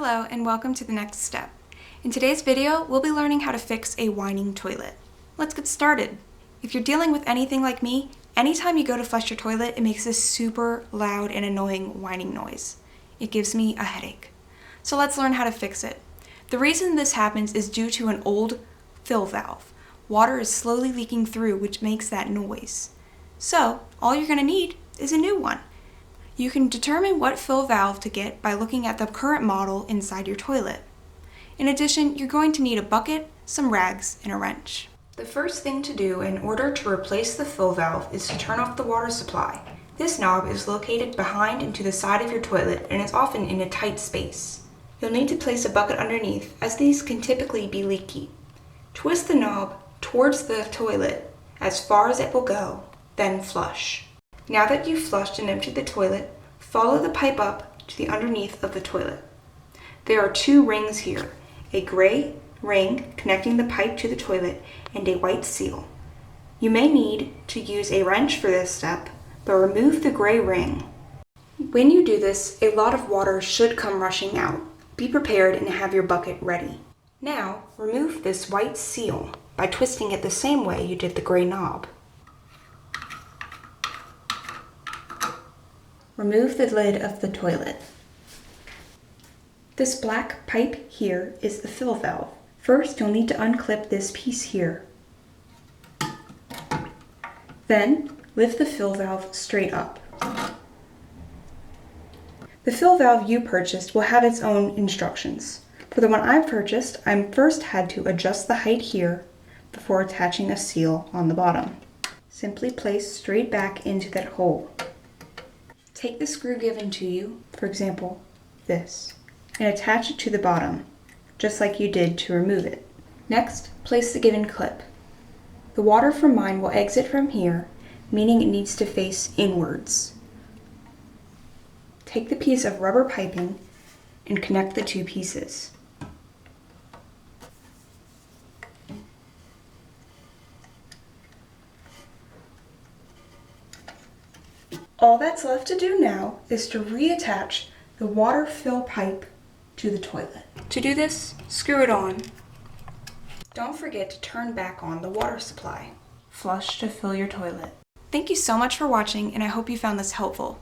Hello and welcome to the next step. In today's video, we'll be learning how to fix a whining toilet. Let's get started. If you're dealing with anything like me, anytime you go to flush your toilet, it makes this super loud and annoying whining noise. It gives me a headache. So let's learn how to fix it. The reason this happens is due to an old fill valve. Water is slowly leaking through, which makes that noise. So all you're going to need is a new one. You can determine what fill valve to get by looking at the current model inside your toilet. In addition, you're going to need a bucket, some rags, and a wrench. The first thing to do in order to replace the fill valve is to turn off the water supply. This knob is located behind and to the side of your toilet and is often in a tight space. You'll need to place a bucket underneath, as these can typically be leaky. Twist the knob towards the toilet as far as it will go, then flush. Now that you've flushed and emptied the toilet, follow the pipe up to the underneath of the toilet. There are two rings here, a gray ring connecting the pipe to the toilet and a white seal. You may need to use a wrench for this step, but remove the gray ring. When you do this, a lot of water should come rushing out. Be prepared and have your bucket ready. Now, remove this white seal by twisting it the same way you did the gray knob. Remove the lid of the toilet. This black pipe here is the fill valve. First, you'll need to unclip this piece here. Then, lift the fill valve straight up. The fill valve you purchased will have its own instructions. For the one I've purchased, I first had to adjust the height here before attaching a seal on the bottom. Simply place straight back into that hole. Take the screw given to you, for example, this, and attach it to the bottom, just like you did to remove it. Next, place the given clip. The water from mine will exit from here, meaning it needs to face inwards. Take the piece of rubber piping and connect the two pieces. All that's left to do now is to reattach the water fill pipe to the toilet. To do this, screw it on. Don't forget to turn back on the water supply. Flush to fill your toilet. Thank you so much for watching, and I hope you found this helpful.